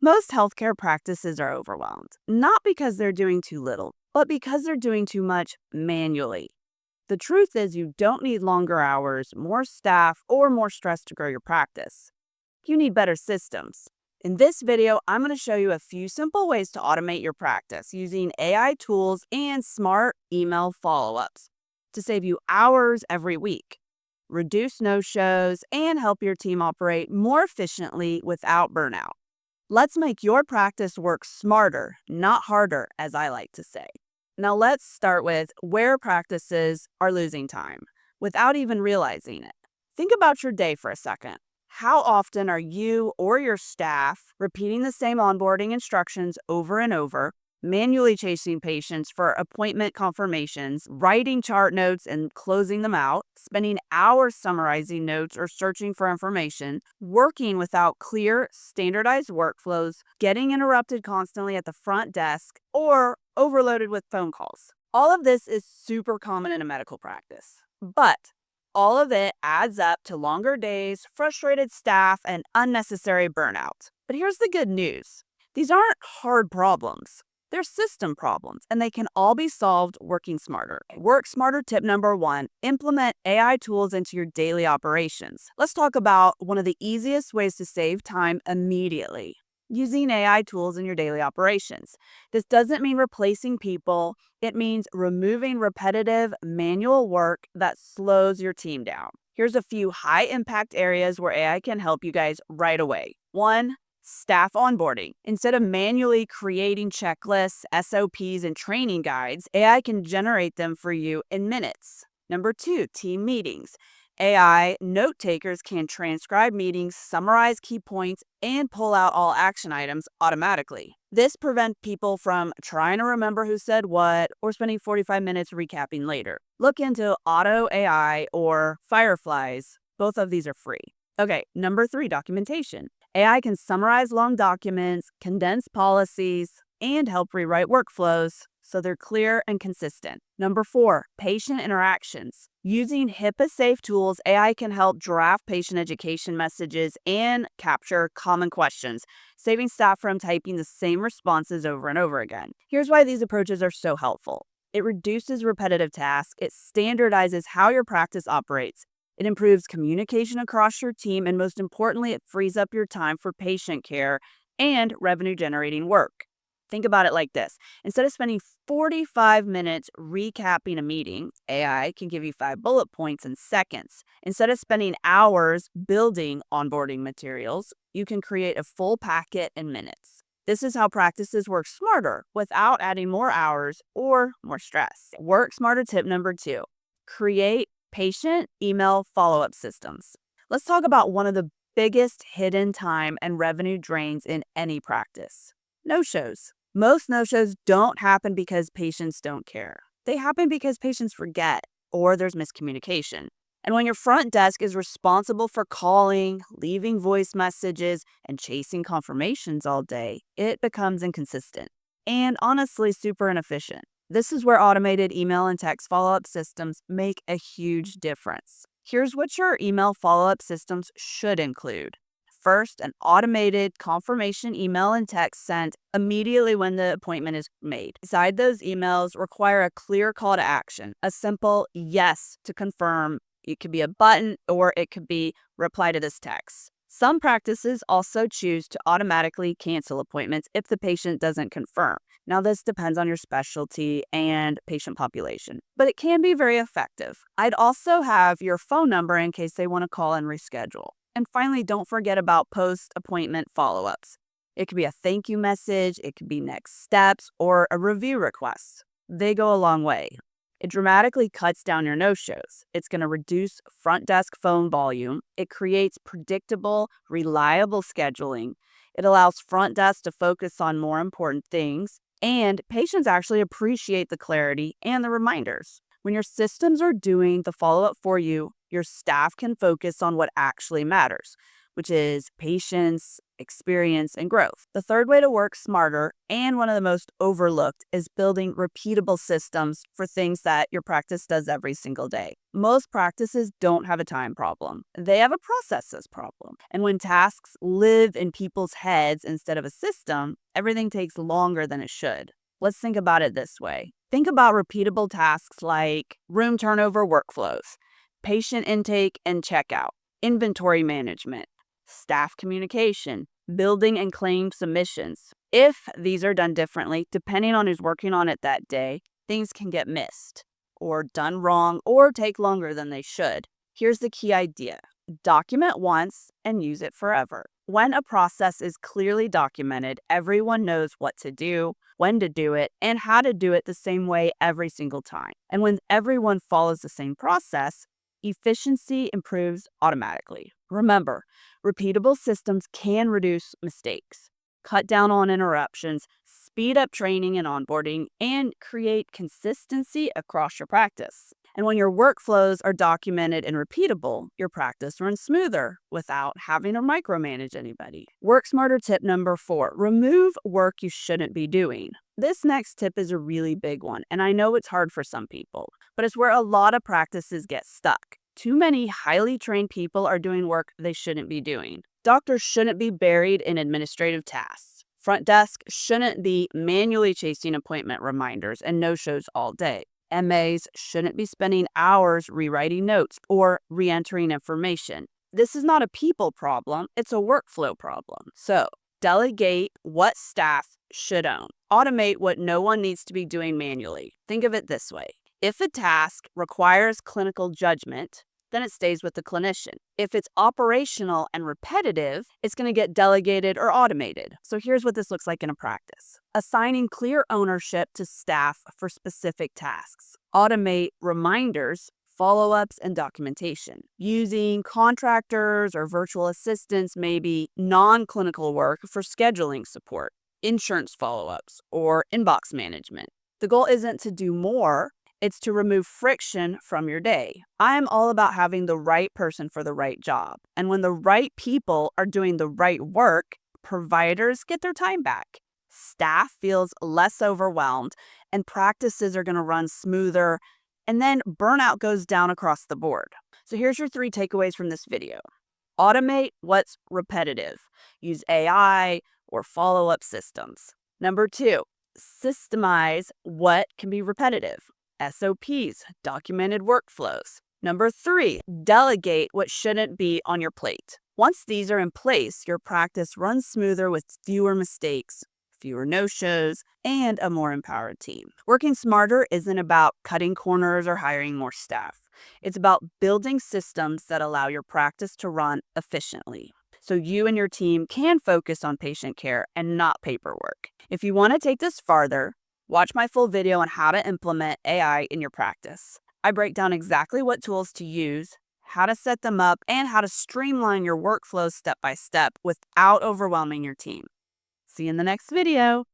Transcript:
Most healthcare practices are overwhelmed, not because they're doing too little, but because they're doing too much manually. The truth is, you don't need longer hours, more staff, or more stress to grow your practice. You need better systems. In this video, I'm going to show you a few simple ways to automate your practice using AI tools and smart email follow-ups to save you hours every week, reduce no-shows, and help your team operate more efficiently without burnout. Let's make your practice work smarter, not harder, as I like to say. Now let's start with where practices are losing time without even realizing it. Think about your day for a second. How often are you or your staff repeating the same onboarding instructions over and over, manually chasing patients for appointment confirmations, writing chart notes and closing them out, spending hours summarizing notes or searching for information, working without clear, standardized workflows, getting interrupted constantly at the front desk, or overloaded with phone calls? All of this is super common in a medical practice. But all of it adds up to longer days, frustrated staff, and unnecessary burnout. But here's the good news. These aren't hard problems. They're system problems, and they can all be solved working smarter. Work smarter tip number 1, implement AI tools into your daily operations. Let's talk about one of the easiest ways to save time immediately. Using AI tools in your daily operations. This doesn't mean replacing people. It means removing repetitive manual work that slows your team down. Here's a few high-impact areas where AI can help you guys right away. 1, staff onboarding. Instead of manually creating checklists, SOPs, and training guides, AI can generate them for you in minutes. Number 2, team meetings. AI note takers can transcribe meetings, summarize key points, and pull out all action items automatically. This prevents people from trying to remember who said what or spending 45 minutes recapping later. Look into Auto AI or Fireflies. Both of these are free. Okay, number 3, documentation. AI can summarize long documents, condense policies, and help rewrite workflows so they're clear and consistent. Number 4, patient interactions. Using HIPAA-safe tools, AI can help draft patient education messages and capture common questions, saving staff from typing the same responses over and over again. Here's why these approaches are so helpful. It reduces repetitive tasks, it standardizes how your practice operates, it improves communication across your team, and most importantly, it frees up your time for patient care and revenue-generating work. Think about it like this. Instead of spending 45 minutes recapping a meeting, AI can give you 5 bullet points in seconds. Instead of spending hours building onboarding materials, you can create a full packet in minutes. This is how practices work smarter without adding more hours or more stress. Work smarter tip number 2, create patient email follow-up systems. Let's talk about one of the biggest hidden time and revenue drains in any practice. No-shows. Most no-shows don't happen because patients don't care. They happen because patients forget or there's miscommunication. And when your front desk is responsible for calling, leaving voice messages, and chasing confirmations all day, it becomes inconsistent and honestly super inefficient. This is where automated email and text follow-up systems make a huge difference. Here's what your email follow-up systems should include. First, an automated confirmation email and text sent immediately when the appointment is made. Inside those emails, require a clear call to action, a simple yes to confirm. It could be a button or it could be reply to this text. Some practices also choose to automatically cancel appointments if the patient doesn't confirm. Now, this depends on your specialty and patient population, but it can be very effective. I'd also have your phone number in case they want to call and reschedule. And finally, don't forget about post-appointment follow-ups. It could be a thank you message, it could be next steps, or a review request. They go a long way. It dramatically cuts down your no-shows. It's going to reduce front desk phone volume. It creates predictable, reliable scheduling. It allows front desk to focus on more important things. And patients actually appreciate the clarity and the reminders. When your systems are doing the follow-up for you, your staff can focus on what actually matters, which is patients experience, and growth. The third way to work smarter, and one of the most overlooked, is building repeatable systems for things that your practice does every single day. Most practices don't have a time problem. They have a processes problem. And when tasks live in people's heads instead of a system, everything takes longer than it should. Let's think about it this way. Think about repeatable tasks like room turnover workflows, patient intake and checkout, inventory management, staff communication, building and claim submissions. If these are done differently, depending on who's working on it that day, things can get missed or done wrong or take longer than they should. Here's the key idea. Document once and use it forever. When a process is clearly documented, everyone knows what to do, when to do it, and how to do it the same way every single time. And when everyone follows the same process, efficiency improves automatically. Remember, repeatable systems can reduce mistakes, cut down on interruptions, speed up training and onboarding, and create consistency across your practice. And when your workflows are documented and repeatable, your practice runs smoother without having to micromanage anybody. Work smarter tip number 4, remove work you shouldn't be doing. This next tip is a really big one, and I know it's hard for some people, but it's where a lot of practices get stuck. Too many highly trained people are doing work they shouldn't be doing. Doctors shouldn't be buried in administrative tasks. Front desk shouldn't be manually chasing appointment reminders and no-shows all day. MAs shouldn't be spending hours rewriting notes or re-entering information. This is not a people problem, it's a workflow problem. So, delegate what staff should own. Automate what no one needs to be doing manually. Think of it this way. If a task requires clinical judgment, then it stays with the clinician. If it's operational and repetitive, it's going to get delegated or automated. So here's what this looks like in a practice. Assigning clear ownership to staff for specific tasks. Automate reminders, follow-ups, and documentation. Using contractors or virtual assistants, maybe non-clinical work for scheduling support, insurance follow-ups, or inbox management. The goal isn't to do more, it's to remove friction from your day. I'm all about having the right person for the right job. And when the right people are doing the right work, providers get their time back. Staff feels less overwhelmed, and practices are going to run smoother, and then burnout goes down across the board. So here's your 3 takeaways from this video. Automate what's repetitive. Use AI or follow-up systems. Number 2, systemize what can be repetitive. SOPs, documented workflows. Number 3, delegate what shouldn't be on your plate. Once these are in place, your practice runs smoother with fewer mistakes, fewer no-shows, and a more empowered team. Working smarter isn't about cutting corners or hiring more staff. It's about building systems that allow your practice to run efficiently, so you and your team can focus on patient care and not paperwork. If you want to take this farther, watch my full video on how to implement AI in your practice. I break down exactly what tools to use, how to set them up, and how to streamline your workflows step by step without overwhelming your team. See you in the next video.